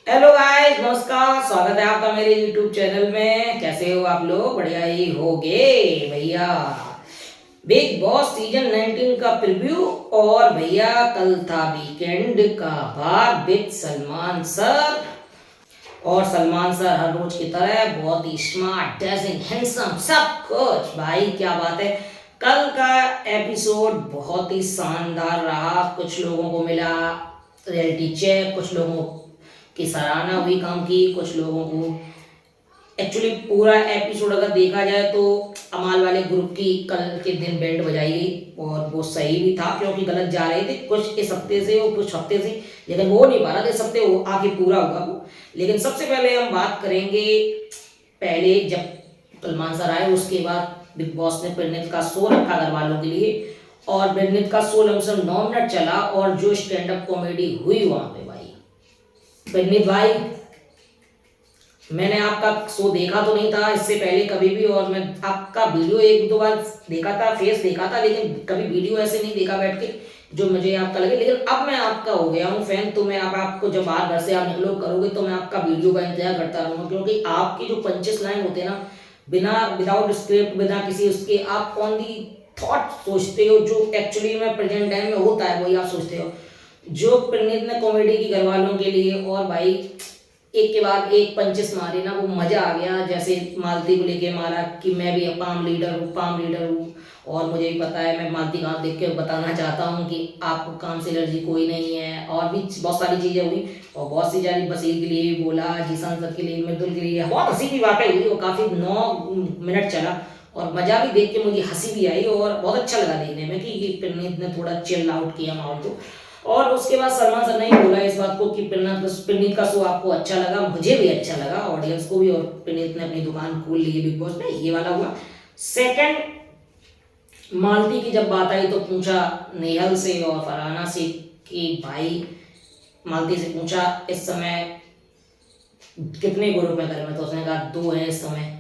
Hello guys, नमस्कार। स्वागत है आपका मेरे यूट्यूब चैनल में। कैसे हो आप लोग? बढ़िया ही होगे भैया। बिग बॉस सीजन 19 का प्रीव्यू। और भैया कल था वीकेंड का भाग विद सलमान सर। और सलमान सर हर रोज की तरह बहुत ही स्मार्ट, ड्रेसिंग, हैंडसम, सब कुछ। भाई क्या बात है। कल का एपिसोड बहुत ही शानदार रहा। कुछ लोगों को मिला रियलिटी चेक, कुछ लोगों की सराहना हुई काम की, कुछ लोगों को एक्चुअली पूरा एपिसोड अगर देखा जाए तो अमाल वाले ग्रुप की कल के दिन बैंड बजाई गई और वो सही भी था क्योंकि गलत जा रहे थे कुछ इस हफ्ते से और कुछ हफ्ते से, लेकिन वो नहीं पा रहा था इस हफ्ते वो आके पूरा हुआ वो। लेकिन सबसे पहले हम बात करेंगे, पहले जब सलमान सर आए उसके बाद बिग बॉस ने परिणीत का शो रखा घर वालों के लिए। और परिणीत का शो लमसम 9 मिनट चला और जो स्टैंड अप कॉमेडी हुई वहां पे भाई, परिणीत भाई, मैंने आपका शो देखा तो नहीं था इससे पहले कभी भी, और मैं आपका वीडियो एक दो बार देखा था, फेस देखा था, लेकिन कभी वीडियो ऐसे नहीं देखा बैठ के जो मुझे आपका लगे। लेकिन अब मैं आपका हो गया हूँ फैन, तो मैं अब आपको जब बाहर घर से आप निकलो करोगे तो मैं आपका वीडियो का इंतजार करता रहूँगा, क्योंकि आपकी जो पंचेस लाइन होते हैं ना, बिना विदाउट स्क्रिप्ट, बिना किसी उसके, आप ऑन दी थॉट सोचते हो, जो एक्चुअली में प्रेजेंट टाइम में होता है वही आप सोचते हो। जो प्रणीत ने कॉमेडी की घर वालों के लिए, और भाई एक के बाद एक पंचेस मारे ना, वो मजा आ गया। जैसे मालती को लेके मारा कि मैं भी पाम लीडर हूँ, पाम लीडर हूँ, और मुझे भी पता है, मैं मालती का देख के बताना चाहता हूँ कि आपको काम से एलर्जी कोई नहीं है, और भी बहुत सारी चीजें हुई। और बहुत सी सारी बसीर के लिए भी बोला, जीसान सर के लिए, मृदुल के लिए, बहुत हंसी की बातें हुई। वो काफी 9 मिनट चला और मजा भी देख के मुझे हंसी भी आई और बहुत अच्छा लगा देखने में कि प्रणीत ने थोड़ा चिल आउट किया माहौल को। और उसके बाद सलमान सर ने ही बोला इस बात को कि पिनीत का शो आपको अच्छा लगा, मुझे भी अच्छा लगा, ऑडियंस को भी, और पिनीत ने अपनी दुकान खोल ली है बिग बॉस में, ये वाला हुआ। सेकंड, मालती की जब बात आई तो पूछा नेहल से और फरहाना से कि भाई, मालती से पूछा इस समय कितने ग्रुप है घर में, तो उसने कहा 2 है इस समय।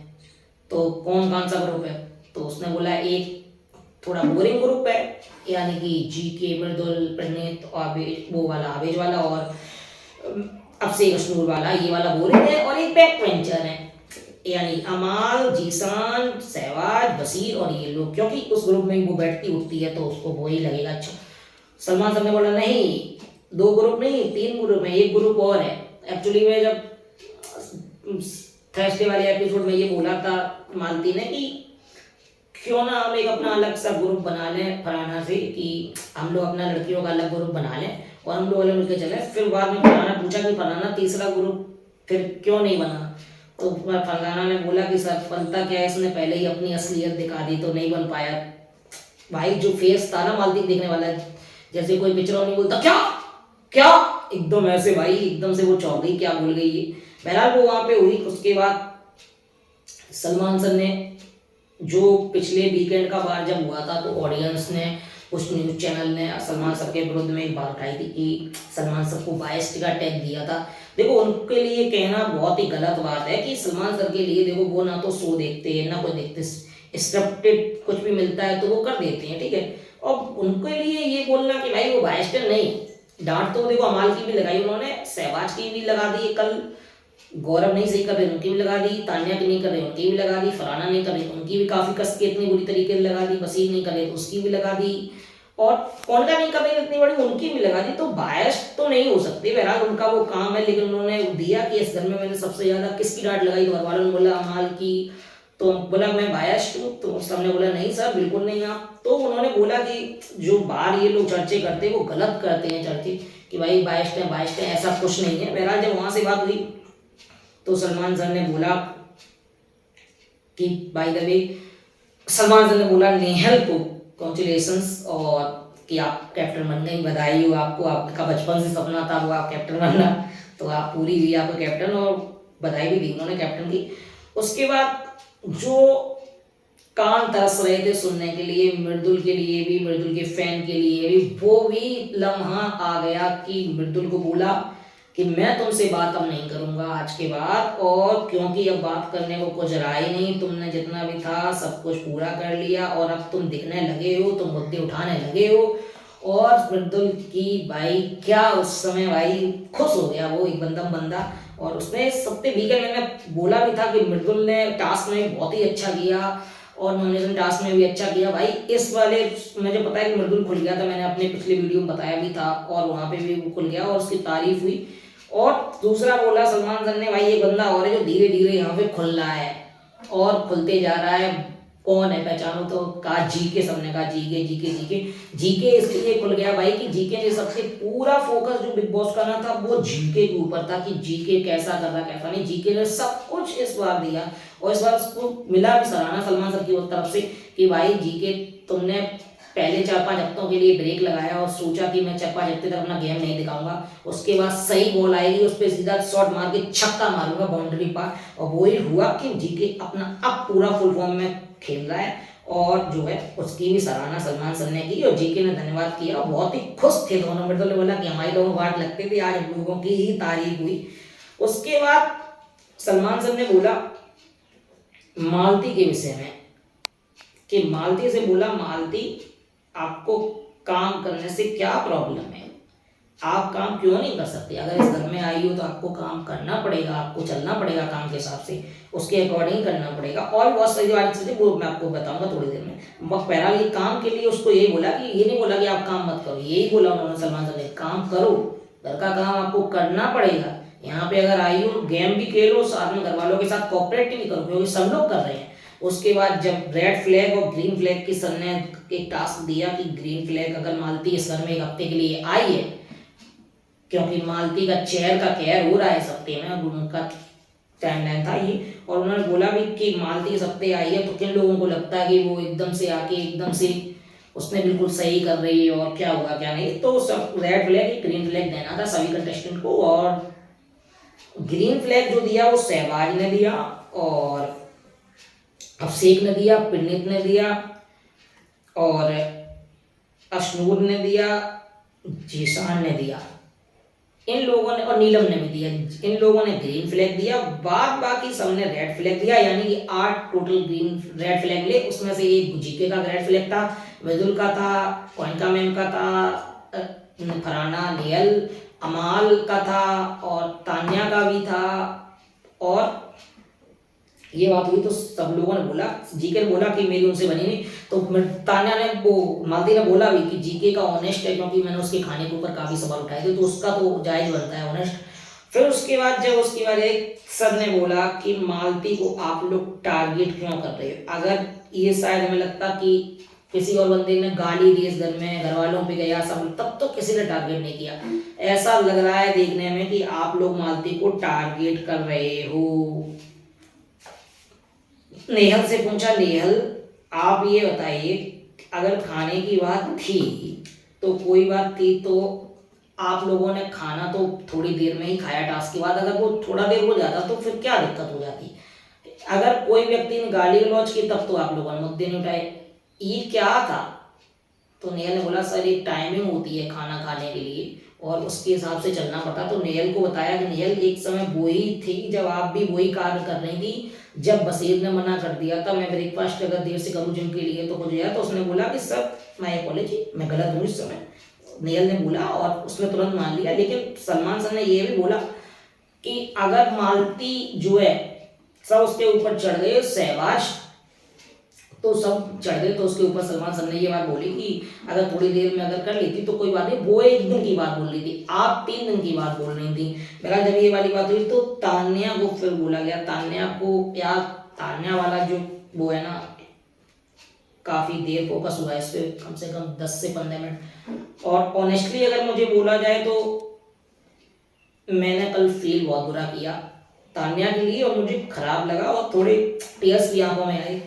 तो कौन कौन सा ग्रुप है? तो उसने बोला एक थोड़ा बोरिंग ग्रुप है, यानी कि जी के, मृदुल, प्रणीत और वो वाला आवेज वाला, और अभिषेक अश्नूर वाला, ये वाला बोरिंग है। और एक बैक वेंचर है, यानी अमाल, जीसान, सहवाज, बसीर और ये लोग, क्योंकि उस ग्रुप में वो बैठती उठती है तो उसको वही लगेगा अच्छा। सलमान सर ने बोला नहीं, 2 ग्रुप नहीं, 3 ग्रुप है, एक ग्रुप और है। एक्चुअली में जब थर्सडे वाले एपिसोड में ये बोला था मालती ने कि क्यों ना हम एक अपना अलग सा ग्रुप बना लें फरहाना से, कि हम लोग अपना लड़कियों का अलग ग्रुप बना लें और हम लोग अलग मिलकर चले। फिर बाद में फरहाना पूछा कि फरहाना तीसरा ग्रुप फिर क्यों नहीं बना? तो फरहाना ने बोला कि सर बनता क्या है, इसने पहले ही अपनी असलियत दिखा दी तो नहीं बन पाया। भाई जो फेस था ना मालती देखने वाला, जैसे कोई पिक्चरों नहीं बोलता क्या क्या, एकदम ऐसे भाई, एकदम से वो चौंक गई, क्या बोल गई ये। बहरहाल वो वहां पे हुई। उसके बाद सलमान सर ने, जो पिछले वीकेंड का बार जब हुआ था तो ऑडियंस ने, उस न्यूज चैनल ने सलमान सर के विरुद्ध में एक बात उठाई थी कि सलमान सर को बायस्ड का टैग दिया था। देखो उनके लिए कहना बहुत ही गलत बात है कि सलमान सर के लिए, देखो वो ना तो शो देखते हैं ना कोई देखते, स्क्रिप्टेड कुछ भी मिलता है तो वो कर देते हैं, ठीक है। और उनके लिए ये बोलना कि भाई वो बायस्ड नहीं, डांट तो देखो अमाल की भी लगाई उन्होंने, सहवाज की भी लगा दी कल, गौरव नहीं सही कर रहे उनकी भी लगा दी, तान्या की नहीं कर रहे उनकी भी लगा दी, फरहाना नहीं कर रही उनकी भी काफी कस के इतनी बुरी तरीके से लगा दी, वसीम नहीं कर रहे उसकी भी लगा दी, और कौन का नहीं कर रही इतनी बड़ी उनकी भी लगा दी। तो बायस तो नहीं हो सकते, बहरहाल उनका वो काम है। लेकिन उन्होंने दिया कि इस घर में मैंने सबसे ज्यादा किसकी डांट लगाई, तो घर वालों ने बोला अमाल की। तो बोला मैं बायस्ड हूँ, तो सबने बोला नहीं सर बिल्कुल नहीं आप। तो उन्होंने बोला कि जो बाहर ये लोग चर्चे करते हैं वो गलत करते हैं चर्चे, कि भाई बायस्ड है, ऐसा कुछ नहीं है। बहरहाल जब वहां से बात हुई तो सलमान सर ने बोला कि by the way, Salman sir ने बोला नेहल को कॉन्ग्रेचुलेशंस, और कि आप कैप्टन बन गई, बधाई हो आपको, आपका बचपन से सपना था वो आप कैप्टन बनना, तो आप पूरी हुई आपको कैप्टन, और बधाई भी दी उन्होंने कैप्टन की। उसके बाद जो कान तरस रहे थे सुनने के लिए, मृदुल के लिए भी, मृदुल के फैन के लिए भी, वो भी लम्हा आ गया कि मृदुल को बोला कि मैं तुमसे बात अब नहीं करूंगा आज के बाद, और क्योंकि अब बात करने को कुछ रहा ही नहीं, तुमने जितना भी था सब कुछ पूरा कर लिया और अब तुम दिखने लगे हो, तुम मुद्दे उठाने लगे हो। और मृदुल की भाई क्या उस समय भाई खुश हो गया वो एकदम बंदा। और उसने सबसे वीकेंड मैंने बोला भी था कि मृदुल ने टास्क में बहुत ही अच्छा किया और नॉमिनेशन टास्क में भी अच्छा किया भाई। इस वाले मुझे पता है कि मृदुल खुल गया था, मैंने अपने पिछले वीडियो में बताया भी था और वहाँ पे भी वो खुल गया और उसकी तारीफ हुई। और दूसरा बोला सलमान सर ने भाई ये बंदा और है जो धीरे धीरे यहाँ पे खुल रहा है और खुलते जा रहा है। कौन है पहचानो तो, कहा जीके, सबने कहा जीके जीके जीके। जीके इसलिए खुल गया भाई कि जीके ने सबसे पूरा फोकस जो बिग बॉस करना था वो जीके के ऊपर था कि जीके कैसा कर रहा कैसा नहीं। जीके ने सब कुछ इस बार दिया और इस बार उसको मिला भी सराहना सलमान सर की तरफ से कि भाई जीके तुमने पहले 4-5 हफ्तों के लिए ब्रेक लगाया और सोचा कि मैं 4-5 हफ्ते तक अपना गेम नहीं दिखाऊंगा, उसके बाद सही बॉल आएगी उस पर सीधा शॉट मार के छक्का मारूंगा बाउंड्री पार। और वही हुआ कि जीके अपना अब पूरा फुल फॉर्म में खेल रहा है और जो है उसकी भी सराहना सलमान सर ने की और जीके ने धन्यवाद किया। बहुत ही खुश थे दोनों। मृदुल ने बोला कि हमारे लोगों को वाट लगती थी, आज हम लोगों की ही तारीफ हुई। उसके बाद सलमान सर ने बोला मालती के विषय में कि मालती से बोला, मालती आपको काम करने से क्या प्रॉब्लम है, आप काम क्यों नहीं कर सकते? अगर इस घर में आई हो तो आपको काम करना पड़ेगा, आपको चलना पड़ेगा काम के हिसाब से, उसके अकॉर्डिंग करना पड़ेगा। और बहुत सारी वाली चीजें वो मैं आपको बताऊंगा थोड़ी देर में। पहला ये काम के लिए उसको यही बोला कि ये नहीं बोला कि आप काम मत करो, यही बोला उन्होंने सलमान सर ने, काम करो, घर का काम आपको करना पड़ेगा। यहाँ पे अगर आई हो गेम भी खेलो, साथ में घर वालों के साथ कोऑपरेट भी करो क्योंकि सब लोग कर रहे हैं। उसके बाद जब रेड फ्लैग और ग्रीन फ्लैग की सर ने एक टास्क दिया कि ग्रीन फ्लैग अगर मालती इस घर में एक हफ्ते के लिए आई है, क्योंकि मालती का चेयर का कहर हो रहा है इस हफ्ते में, उनका टाइमलाइन था ये। और उन्होंने बोला भी कि मालती इस हफ्ते आई है तो किन लोगों को लगता है कि वो एकदम से आके एकदम से उसने बिल्कुल सही कर रही है और क्या होगा क्या नहीं। तो सब रेड फ्लैग ग्रीन फ्लैग देना था सभी कंटेस्टेंट को। और ग्रीन फ्लैग जो दिया वो सहवाज ने दिया और अभिषेक ने दिया, पिरनीत ने दिया और अशनूर ने दिया, जीशान ने दिया, इन लोगों ने, और नीलम ने भी दिया। इन लोगों ने ग्रीन फ्लैग दिया, बाद बाकी सबने रेड फ्लैग दिया, यानी कि 8 टोटल ग्रीन रेड फ्लैग ले। उसमें से एक जीके का रेड फ्लैग था, मृदुल का था, कोइनका मैम का था, फराना, नेहल, अमाल का था और तान्या का भी था। और ये बात हुई तो सब लोगों ने बोला, जीके ने बोला कि मेरी उनसे बनी नहीं, तो तान्या ने वो मालती ने बोला भी कि जीके का ऑनेस्ट है क्योंकि मैंने उसके खाने के ऊपर काफी सवाल उठाए थे तो उसका तो जायज बनता है ऑनेस्ट। फिर उसके बाद एक सर ने बोला कि मालती को आप लोग टारगेट क्यों कर रहे हो? अगर ये शायद हमें लगता कि किसी और बंदे ने गाली दी इस घर में, घर वालों पे गया सब, तब तो किसी ने टारगेट नहीं किया। ऐसा लग रहा है देखने में कि आप लोग मालती को टारगेट कर रहे हो। नेहल से पूछा, नेहल आप ये बताइए अगर खाने की बात थी तो कोई बात थी तो आप लोगों ने खाना तो थोड़ी देर में ही खाया टास्क के बाद, अगर वो थोड़ा देर हो जाता तो फिर क्या दिक्कत हो जाती? अगर कोई व्यक्ति ने गाली गलौज की तब तो आप लोगों ने मुद्दे नहीं उठाए, ये क्या था? तो नेहल ने बोला सर एक टाइमिंग होती है खाना खाने के लिए और उसके हिसाब से चलना पड़ता। तो नेहल को बताया कि नेहल एक समय वही थी जब आप भी वही कार्य कर रही थी, जब बशीर ने मना कर दिया था मैं ब्रेकफास्ट अगर देर से करूँ जिनके लिए तो हो जाए। तो उसने बोला कि सर मैं अपॉलॉजी, मैं गलत हूँ इस समय, नेहल ने बोला और उसने तुरंत मान लिया। लेकिन सलमान सर ने ये भी बोला कि अगर मालती जो है सब उसके ऊपर चढ़ गए, सहवाज तो सब चढ़ गए, तो उसके ऊपर सलमान सर ने ये बात बोली कि अगर थोड़ी देर में अगर कर लेती तो कोई बात नहीं, वो 1 दिन की बात बोल रही थी, आप 3 दिन की बात बोल रही थी। मेरा जब ये वाली बात हुई तो तान्या को फिर बोला गया, तान्या को यार, तान्या वाला जो वो है ना काफी देर फोकस हुआ है इस पर, कम से कम 10 से 15 मिनट। और ऑनेस्टली अगर मुझे बोला जाए तो मैंने कल फील बहुत बुरा किया तान्या के लिए और मुझे खराब लगा और थोड़े टीयर्स भी आंखों में आए।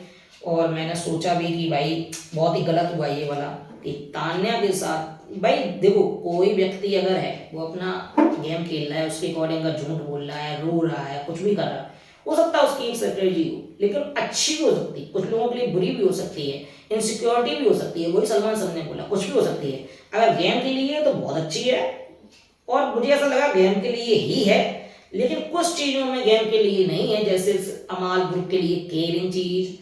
और मैंने सोचा भी कि भाई बहुत ही गलत हुआ ये वाला कि तान्या के साथ। भाई देखो कोई व्यक्ति अगर है वो अपना गेम खेल रहा है, उसके अकॉर्डिंग अगर झूठ बोल रहा है, रो रहा है, कुछ भी कर रहा है, हो सकता है उसकी एक स्ट्रेटेजी हो, लेकिन अच्छी भी हो सकती है, कुछ लोगों के लिए बुरी भी हो सकती है, इनसिक्योरिटी भी हो सकती है। वही सलमान सर ने बोला कुछ भी हो सकती है। अगर गेम के लिए तो बहुत अच्छी है और मुझे ऐसा लगा गेम के लिए ही है, लेकिन कुछ चीज़ों में गेम के लिए नहीं है, जैसे अमाल ग्रुप के लिए केयरिंग चीज़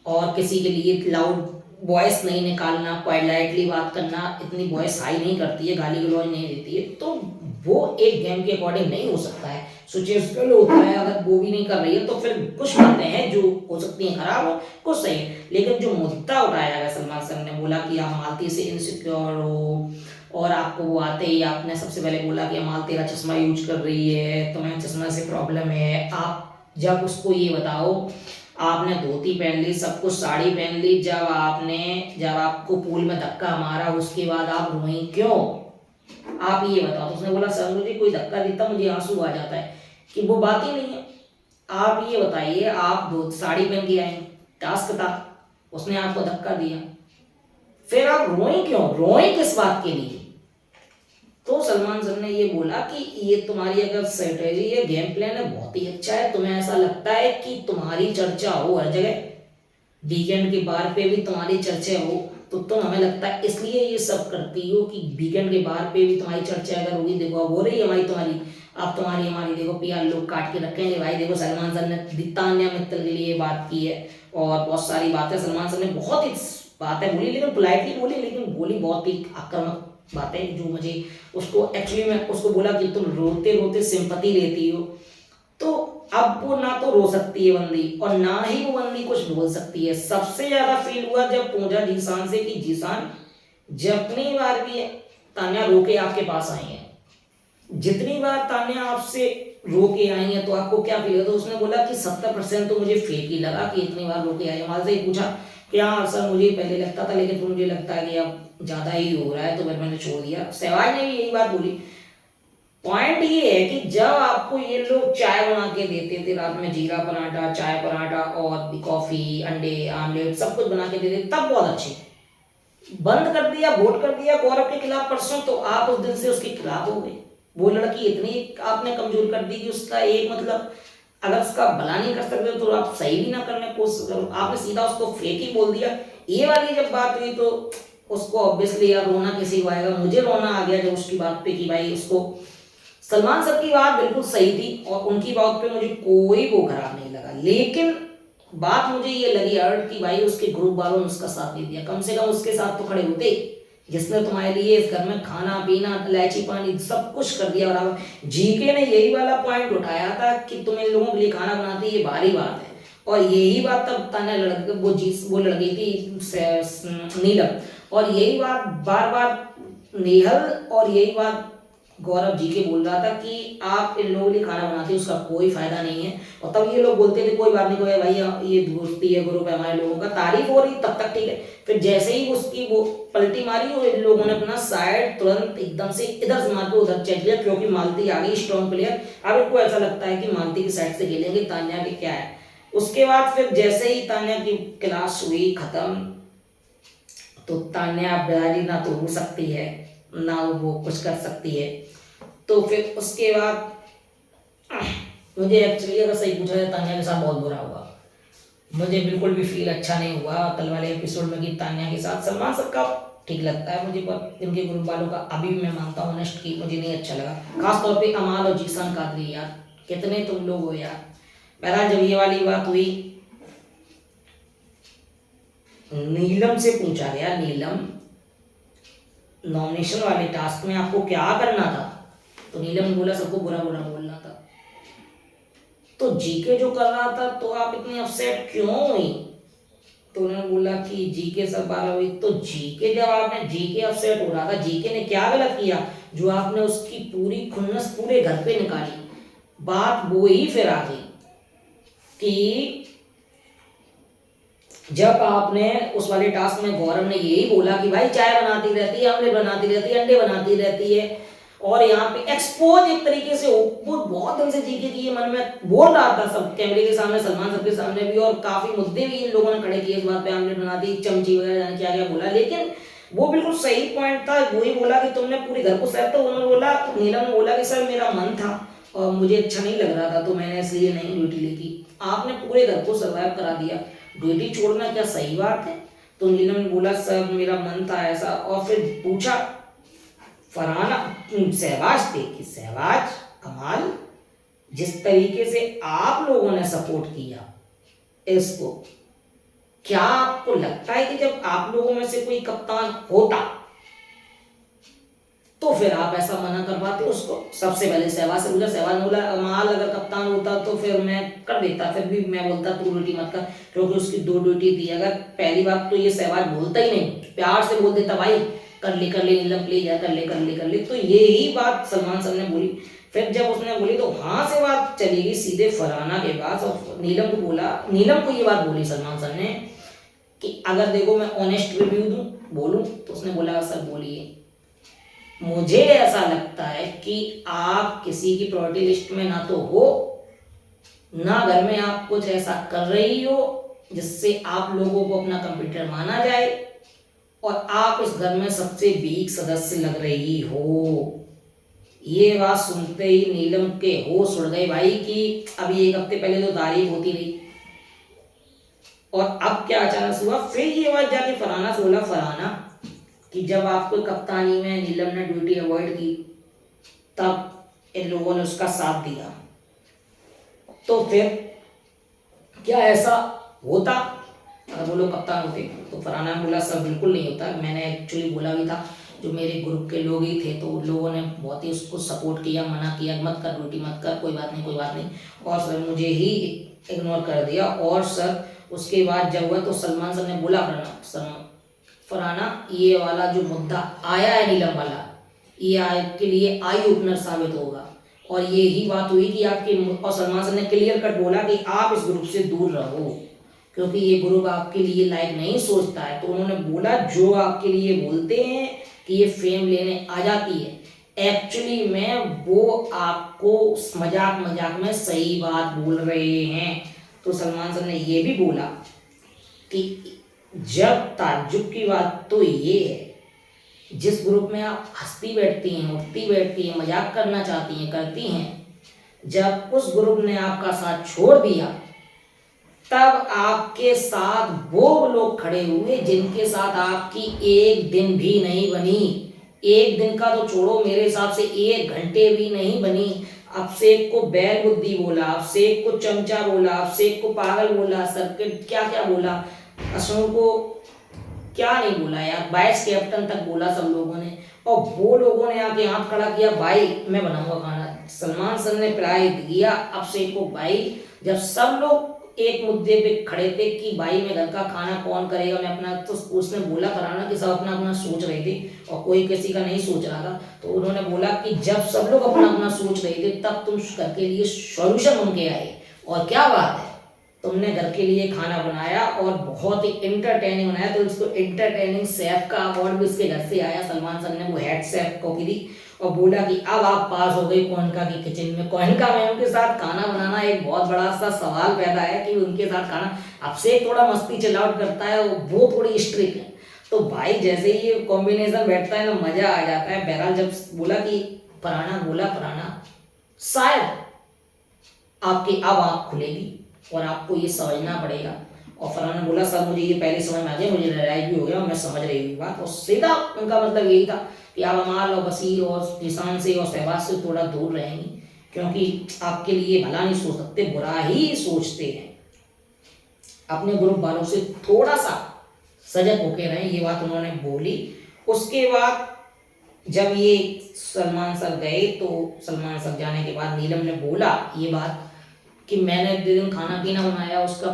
और किसी के लिए लाउड वॉइस नहीं निकालना, पोलाइटली बात करना, इतनी वॉइस हाई नहीं करती है, गाली गलौज नहीं देती है, तो वो एक गेम के अकॉर्डिंग नहीं हो सकता है। सिचुएशनल होता है, अगर वो भी नहीं कर रही है तो फिर कुछ बातें हैं जो हो सकती हैं खराब हो, कुछ सही है। लेकिन जो मुद्दा उठाया है सलमान सर ने, बोला कि आप मालती से इनसिक्योर हो और आपको वो आते ही आपने सबसे पहले बोला कि अमाल तेरा चश्मा यूज कर रही है, तुम्हें चश्मा से प्रॉब्लम है। आप जब उसको ये बताओ, आपने धोती पहन ली, सब कुछ साड़ी पहन ली, जब आपको पूल में धक्का मारा उसके बाद आप रोई क्यों, आप ये बताओ। तो उसने बोला सर मुझे कोई धक्का देता मुझे आंसू आ जाता है, कि वो बात ही नहीं है। आप ये बताइए, आप दो साड़ी पहन के आए, टास्क था, उसने आपको धक्का दिया, फिर आप रोए क्यों, रोए किस बात के लिए। तो सलमान सर ने ये बोला कि ये तुम्हारी अगर स्ट्रेटेजी है, गेम प्लान है, बहुत ही अच्छा है, तुम्हें ऐसा लगता है कि तुम्हारी चर्चा हो हर जगह, वीकेंड के बार पे भी तुम्हारी चर्चा हो, तो तुम हमें लगता है इसलिए ये सब करती हो कि वीकेंड के बार पे भी तुम्हारी चर्चा अगर होगी। देखो अब हो रही है हमारी तुम्हारी, अब तुम्हारी हमारी देखो पीआर लोग काट के रखेंगे भाई। देखो सलमान सर ने तान्या मित्तल के लिए बात की है, और बहुत सारी बातें सलमान सर ने बहुत ही बातें बोली, लेकिन पोलाइटली बोली, लेकिन बोली बहुत ही आक्रामक बातें, जो मुझे उसको एक्चुअली मैं उसको बोला कि तुम रोते रोते सिंपैथी लेती हो। तो अब वो ना तो रो सकती है बंदी, और ना ही वो बंदी कुछ बोल सकती है। सबसे ज्यादा फील हुआ जब पूछा जीसान से कि जीसान जितनी बार भी तान्या रो के आपके पास आई है, जितनी बार तान्या आपसे रो के आई है तो आपको क्या फील होता है। तो उसने बोला कि 70% तो मुझे फेक ही लगा कि इतनी बार रो के आई है। वहां से ही पूछा कि हाँ सर मुझे पहले लगता था, लेकिन फिर मुझे लगता है कि अब ज्यादा ही हो रहा है, तो फिर मैंने छोड़ दिया। सहवाज ने भी यही बात बोली। पॉइंट ये है कि जब आपको ये लोग चाय बना के देते थे रात में, जीरा पराठा, चाय पराठा और कॉफी, अंडे आमलेट सब कुछ बना के देते, तब बहुत अच्छे। बंद कर दिया, वोट कर दिया गौरव के खिलाफ परसों, तो आप उस दिन से उसके खिलाफ हो गए। वो लड़की इतनी आपने कमजोर कर दी कि उसका एक मतलब, अगर उसका भला नहीं कर सकते तो आप सही भी ना करने की कोशिश करो। आपने सीधा उसको फेक ही बोल दिया। ये वाली जब बात हुई तो उसको ऑब्वियसली यार रोना किसी को आएगा, मुझे रोना आ गया जब उसकी बात पे, कि भाई उसको सलमान सर की बात बिल्कुल सही थी और उनकी बात पे मुझे कोई वो खराब नहीं लगा, लेकिन बात मुझे ये लगी हर्ट कि भाई उसके ग्रुप वालों ने उसका साथ नहीं दिया। कम से कम उसके साथ तो खड़े होते, जिसने तुम्हारे लिए इस घर में खाना पीना इलायची पानी सब कुछ कर दिया बराबर। जीके ने यही वाला पॉइंट उठाया था कि तुम इन लोगों के लिए खाना बनाती, ये भारी बात है। और यही बात तब तान्या लड़के वो लड़की थी नीलम, और यही बात बार बार नेहल और यही बात गौरव जी के बोल रहा था कि आप इन लोगों के लिए खाना बनाते हैं, उसका कोई फायदा नहीं है। और तब ये लोग बोलते थे कोई बात नहीं, कोई भाई ये दोस्ती है, ग्रुप है हमारे लोगों का, तारीफ हो रही तब तक ठीक है। फिर जैसे ही उसकी वो पलटी मारी और इन लोगों ने अपना साइड तुरंत एकदम से इधर से मार के उधर चल लिया, क्योंकि मालती आ गई स्ट्रॉन्ग प्लेयर। अब इनको ऐसा लगता है कि मालती की साइड से खेलेंगे, तान्या के क्या है। उसके बाद फिर जैसे ही तान्या की क्लास हुई खत्म, तो तान्या बेचारी ना तो रो सकती है ना वो कुछ कर सकती है। तो फिर उसके बाद मुझे एक्चुअली अगर सही पूछा जाए, तान्या के साथ बहुत बुरा हुआ। मुझे बिल्कुल भी फील अच्छा नहीं हुआ कल वाले एपिसोड में कि तान्या के साथ। सलमान सर का ठीक लगता है मुझे, पर इनके ग्रुप वालों का अभी भी मैं मानता हूँ ऑनेस्ट कि मुझे नहीं अच्छा लगा। खास तौर पे अमाल और जीसान कादरी, यार कितने तुम लोग हो यार। बहरहाल जब ये वाली बात हुई, नीलम से पूछा गया, नीलम नॉमिनेशन वाले टास्क में आपको क्या करना था, तो नीलम ने बोला सबको बुरा बुरा बोलना था। तो जीके जो कर रहा था तो आप इतनी अपसेट क्यों हुई, तो उन्होंने बोला कि जीके सब बारह हुई। तो जीके जब आपने जीके अपसेट हो रहा था, जीके ने क्या गलत किया जो आपने उसकी पूरी खुन्नस पूरे घर पे निकाली। बात वो ही फिर आ गई कि जब आपने उस वाले टास्क में गौरव ने यही बोला कि भाई चाय बनाती रहती है, आमलेट बनाती रहती है, अंडे बनाती रहती है, और यहाँ पे एक्सपोज एक तरीके से वो बहुत दिन से जीके की मन में बोल रहा था सब कैमरे के सामने, सलमान सर के सामने भी, और काफी मुद्दे भी इन लोगों ने खड़े किए इस बात पे, आमलेट बनाती, चमची वगैरह जाने क्या क्या बोला, लेकिन वो बिल्कुल सही पॉइंट था। वही बोला कि तुमने पूरे घर को सर, तो उन्होंने बोला, नीलम ने बोला कि सर मेरा मन था और मुझे अच्छा नहीं लग रहा था तो मैंने इसलिए नहीं ड्यूटी ली थी। आपने पूरे घर को सर्वाइव करा दिया, ड्यूटी छोड़ना क्या सही बात है। तो नीलम ने बोला सर मेरा मन था ऐसा, और फिर पूछा फरहाना सहवाज थे कि सहवाज कमाल, जिस तरीके से आप लोगों ने सपोर्ट किया इसको, क्या आपको लगता है कि जब आप लोगों में से कोई कप्तान होता तो फिर आप ऐसा मना कर पाते उसको? सबसे पहले सहवाग से पूछा, सहवाग ने बोला माल अगर कप्तान होता तो फिर मैं कर देता, फिर भी मैं बोलता तू ड्यूटी मत कर, क्योंकि उसकी 2 ड्यूटी थी। अगर पहली बात तो ये सहवाग बोलता ही नहीं, प्यार से बोल देता भाई कर ले नीलम प्लीज यार कर ले, तो यही बात सलमान सर ने बोली। फिर जब उसने बोली तो वहां से बात चली गई सीधे फरहाना के पास, और नीलम को बोला, नीलम को ये बात बोली सलमान सर ने कि अगर देखो मैं ऑनेस्ट रिव्यू दूं बोलूं, तो उसने बोला सर बोलिए। मुझे ऐसा लगता है कि आप किसी की प्रायोरिटी लिस्ट में ना तो हो, ना घर में आप कुछ ऐसा कर रही हो जिससे आप लोगों को अपना कंप्यूटर माना जाए, और आप इस घर में सबसे वीक सदस्य लग रही हो। ये बात सुनते ही नीलम के होश उड़ गए भाई कि अभी 1 हफ्ते पहले तो तारीफ होती रही, और अब क्या अचानक हुआ। फिर ये बात जाके फरहाना से बोला, फरहाना कि जब आपको कप्तानी में नीलम ने ड्यूटी अवॉइड की तब इन लोगों ने उसका साथ दिया, तो फिर क्या ऐसा होता अगर वो लोग कप्तान होते? तो फरहाना ने बोला सर बिल्कुल नहीं होता, मैंने एक्चुअली बोला भी था, जो मेरे ग्रुप के लोग ही थे तो उन लोगों ने बहुत ही उसको सपोर्ट किया, मना किया मत कर ड्यूटी मत कर, कोई बात नहीं, और सर मुझे ही इग्नोर कर दिया। और सर उसके बाद जब हुआ तो सलमान सर ने बोला फरहाना ये वाला जो मुद्दा आया है नीलम वाला, ये आपके लिए आई ओपनर साबित होगा, और ये ही बात हुई कि आपके, और सलमान सर ने क्लियर कट बोला कि आप इस ग्रुप से दूर रहो क्योंकि ये ग्रुप आपके लिए लायक नहीं सोचता है। तो उन्होंने बोला जो आपके लिए बोलते हैं कि ये फेम लेने आ जाती है, एक्चुअली में वो आपको मजाक में सही बात बोल रहे हैं। तो सलमान सर ने ये भी बोला कि जब ताज्जुब की बात तो ये है, जिस ग्रुप में आप हंसती बैठती हैं, उठती बैठती हैं, मजाक करना चाहती हैं, करती हैं, जब उस ग्रुप ने आपका साथ छोड़ दिया तब आपके साथ वो लोग खड़े हुए जिनके साथ आपकी एक दिन भी नहीं बनी। एक दिन का तो छोड़ो, मेरे हिसाब से 1 घंटे भी नहीं बनी। आपसे को बैल बुद्धि बोला, आपसे को चमचा बोला, आपसे को पागल बोला, सर्किट क्या क्या बोला, असुर को क्या नहीं बोला यार, वाइस कैप्टन तक बोला सब लोगों ने, और वो लोगों ने आके हाथ खड़ा किया भाई मैं बनाऊंगा खाना। सलमान सर ने प्राय दिया अब से को भाई, जब सब लोग एक मुद्दे पे खड़े थे कि भाई मैं घर का खाना कौन करेगा, मैं अपना, तो उसने बोला फरहाना कि सब अपना अपना सोच रहे थे और कोई किसी का नहीं सोच रहा था। तो उन्होंने बोला कि जब सब लोग अपना अपना सोच रहे थे तब तुम घर के लिए सॉल्यूशन उनके आए, और क्या बात है तुमने घर के लिए खाना बनाया और बहुत ही इंटरटेनिंग बनाया। तो इसको इंटरटेनिंग शेफ का अवार्ड भी इसके घर से आया। सलमान सर ने वो हेड शेफ को भी दी और बोला कि अब आप पास हो गई कोनिका की किचन में। कोनिका मैम के साथ खाना बनाना एक बहुत बड़ा सा सवाल पैदा है कि उनके साथ खाना, अब से थोड़ा मस्ती चिल्लाउट करता है, वो थोड़ी स्ट्रिक्ट है। तो भाई जैसे ही ये कॉम्बिनेशन बैठता है ना मजा आ जाता है। बहरहाल जब बोला कि फरहाना शायद आपकी अब आँख खुलेगी और आपको ये समझना पड़ेगा। और फरहाना बोला सर मुझे ये पहले समझ में आ गया, मुझे रियलाइज भी हो गया, मैं समझ रही हूँ बात। और सीधा उनका मतलब यही था कि आप अमाल और बसीर और निशान से और शहबाज से थोड़ा दूर रहेंगी क्योंकि आपके लिए भला नहीं सोच सकते, बुरा ही सोचते हैं। अपने ग्रुप वालों से थोड़ा सा सजग होके रहें, ये बात उन्होंने बोली। उसके बाद जब ये सलमान सर गए तो सलमान सर जाने के बाद नीलम ने बोला ये बात कि मैंने दिन खाना पीना बनाया उसका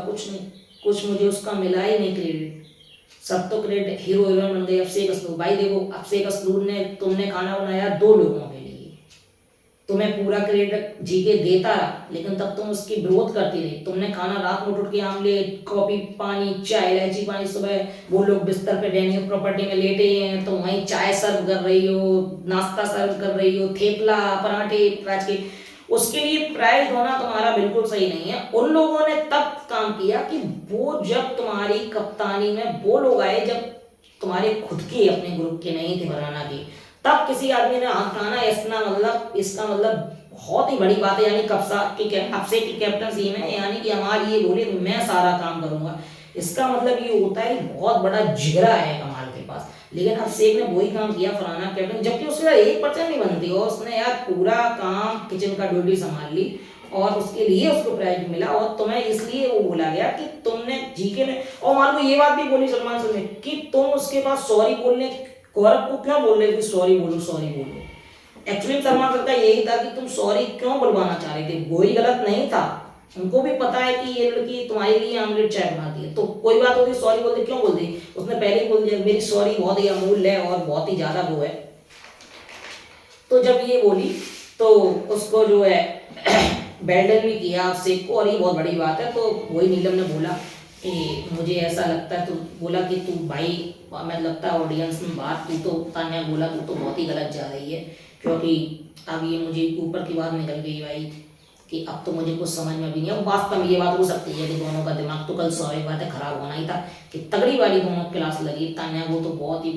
कुछ मुझे उसका मिला ही नहीं क्रेडिट, सब तो क्रेडिट हीरो हीरोइन बन गए अफसेक असलूर। भाई देखो अफसेक असलूर ने, तुमने खाना बनाया 2 लोगों के लिए, तुम्हें पूरा क्रेडिट जीके देता रहा लेकिन तब तुम उसकी विरोध करती रही। तुमने खाना रात में उठ के आमलेट कॉफी पानी चाय इलायची पानी, सुबह वो लोग बिस्तर पे डेनियल प्रॉपर्टी में लेटे हैं तो वहीं चाय सर्व कर रही हो, नाश्ता सर्व कर रही हो, थेपला पराठे राज के, उसके लिए प्राइस होना तुम्हारा बिल्कुल सही नहीं है। उन लोगों ने तब काम किया कि वो जब तुम्हारी कप्तानी में वो लोग आए जब तुम्हारे खुद के अपने ग्रुप के नहीं थे फरहाना के, तब किसी आदमी ने हाथ उठाना, इसका मतलब बहुत ही बड़ी बात है। यानी अफसे की कैप्टनसी में यानी कि हमारी ये बोले मैं सारा काम करूंगा, इसका मतलब ये होता है बहुत बड़ा जिगरा है कमाल के पास। लेकिन अफसेक ने वही काम किया फरहाना कैप्टन, जबकि उसके 1% नहीं बनती और उसने यार पूरा काम किचन का ड्यूटी संभाल ली और उसके लिए उसको प्राइज मिला, और तुम्हें इसलिए वो बोला गया कि तुमने जीके में, और मान लो ये बात भी बोली सलमान सर ने कि तुम उसके पास सॉरी बोलने, गौरव को क्यों बोल रहे थे सॉरी बोलो सॉरी बोलो। एक्चुअली सलमान सर का यही था कि तुम सॉरी क्यों बुलवाना चाह रहे थे, कोई गलत नहीं था, उनको भी पता है कि ये लड़की तुम्हारे लिए आमलेट चाय बनाती है, तो कोई बात होती सॉरी बोलते क्यों बोलती, उसने पहले ही बोल दिया मेरी सॉरी बहुत ही अमूल्य है और बहुत ही ज्यादा वो है। तो जब ये बोली तो उसको जो है बेल्डन भी किया आपसे को, और ये बहुत बड़ी बात है। तो वही नीलम ने बोला कि मुझे ऐसा लगता है, तो बोला कि तू भाई, मैं लगता है ऑडियंस में बात, तू तो तान्या बोला तू तो बहुत ही गलत जा रही है, क्योंकि अब ये मुझे ऊपर की बात निकल गई भाई कि अब तो मुझे कुछ समझ में भी नहीं है। वास्तव में ये बात हो सकती है कि दोनों का दिमाग तो कल स्वाभाविक बात है खराब होना ही था, कि तगड़ी वाली दोनों क्लास लगी। तान्या वो तो बहुत ही,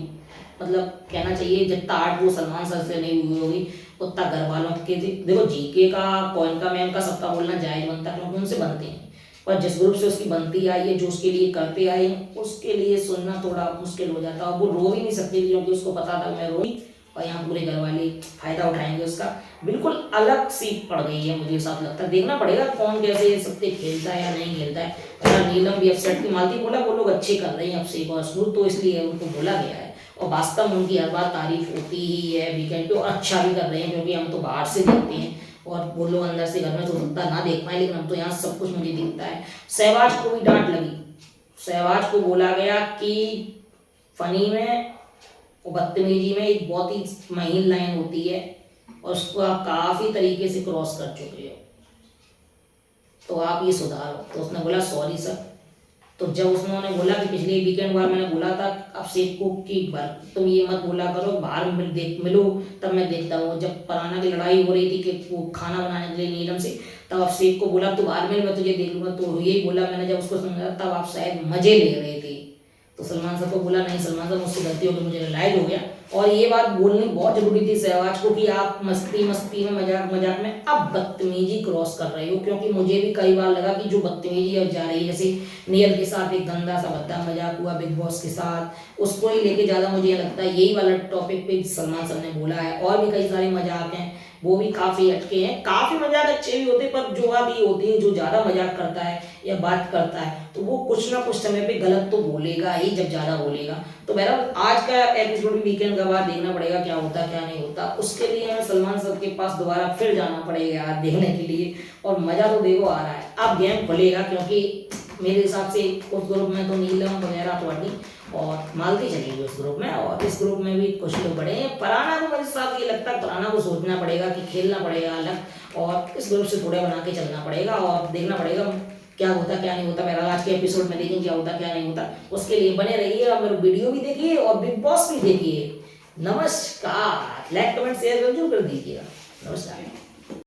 मतलब कहना चाहिए जितना आर्ट वो सलमान सर से नहीं हुई होगी उतना घर वालों के थी। देखो जीके का, कॉइन का, मैम का सबका बोलना जायज बनता है क्योंकि उनसे बनते हैं, पर जिस ग्रुप से उसकी बनती आई है, जो उसके लिए करते आए हैं, उसके लिए सुनना थोड़ा मुश्किल हो जाता है। वो रो भी नहीं सकती क्योंकि उसको पता था मैं रोई और यहाँ पूरे घर वाले फायदा उठाएंगे उसका। बिल्कुल अलग सीख पड़ गई है, मुझे साफ लगता है। देखना पड़ेगा कौन कैसे ये सब खेलता है या नहीं खेलता है। अगर नीलम भी अपसेट की, मालती बोला वो लोग अच्छे कर रहे हैं अब से और स्मूथ, तो इसलिए उनको बोला गया है, और वास्तव में उनकी हर बार तारीफ होती ही है वीकेंड पे, और अच्छा भी कर रहे हैं क्योंकि हम तो बाहर से देखते हैं और वो लोग अंदर से घर में तो उतना ना देख पाए, लेकिन हम तो यहाँ सब कुछ मुझे दिखता है। सहवाज को भी डांट लगी, सहवाज को बोला गया कि फनी में और बदतमीजी में एक बहुत ही महीन लाइन होती है और उसको आप काफी तरीके से क्रॉस कर चुके हो, तो आप ये सुधारो। तो उसने बोला सॉरी सर। तो जब उसने बोला कि पिछले वीकेंड बार मैंने बोला था अभिषेक को कि तुम ये मत बोला करो, बाहर मिलो तब मैं देखता हूँ। जब पराना की लड़ाई हो रही थी कि वो खाना बनाने के लिए नीलम से, तब अभिषेक को बोला तू बाहर मिल, मैं तुझे देख लूंगा, तो यही बोला मैंने जब उसको समझा, तब आप शायद मजे ले रहे थे। तो सलमान सर को बोला नहीं सलमान सर मुझसे गलती हो गई, मुझे रियलाइज हो गया, और ये बात बोलनी बहुत जरूरी थी सहवाज को कि आप मस्ती मस्ती में, मजाक मजाक में अब बदतमीजी क्रॉस कर रहे हो। क्योंकि मुझे भी कई बार लगा कि जो बदतमीजी अब जा रही है, जैसे नियल के साथ एक गंदा सा भद्दा मजाक हुआ बिग बॉस के साथ, उसको ही लेके ज्यादा मुझे लगता है यही वाला टॉपिक पे सलमान सर ने बोला है। और भी कई सारे मजाक हैं वो भी काफी अटके हैं, काफी मजाक अच्छे भी होते, पर जो बात ये होती है जो ज्यादा मजाक करता है या बात करता है तो वो कुछ ना कुछ समय पे गलत तो बोलेगा ही जब ज्यादा बोलेगा। तो बहरहाल आज का एपिसोड भी वीकेंड का बाद देखना पड़ेगा क्या होता क्या नहीं होता। उसके लिए हमें सलमान सर के पास दोबारा फिर जाना पड़ेगा यार देखने के लिए, और मजा तो देखो आ रहा है। अब गेम खुलेगा क्योंकि मेरे हिसाब से उस ग्रुप में तो नीलम वगैरह तो और मालती चलेगी उस ग्रुप में, और इस ग्रुप में भी कुछ लोग बड़े हैं। पराना को मेरे साथ ये लगता है, पराना को सोचना पड़ेगा कि खेलना पड़ेगा अलग, और इस ग्रुप से थोड़े बना के चलना पड़ेगा और देखना पड़ेगा क्या होता क्या नहीं होता। मेरा आज के एपिसोड में देखेंगे क्या होता क्या नहीं होता। उसके लिए बने रहिए और मेरे वीडियो भी देखिए और बिग बॉस भी देखिए। नमस्कार, लाइक कमेंट शेयर जरूर कर दीजिएगा। नमस्कार।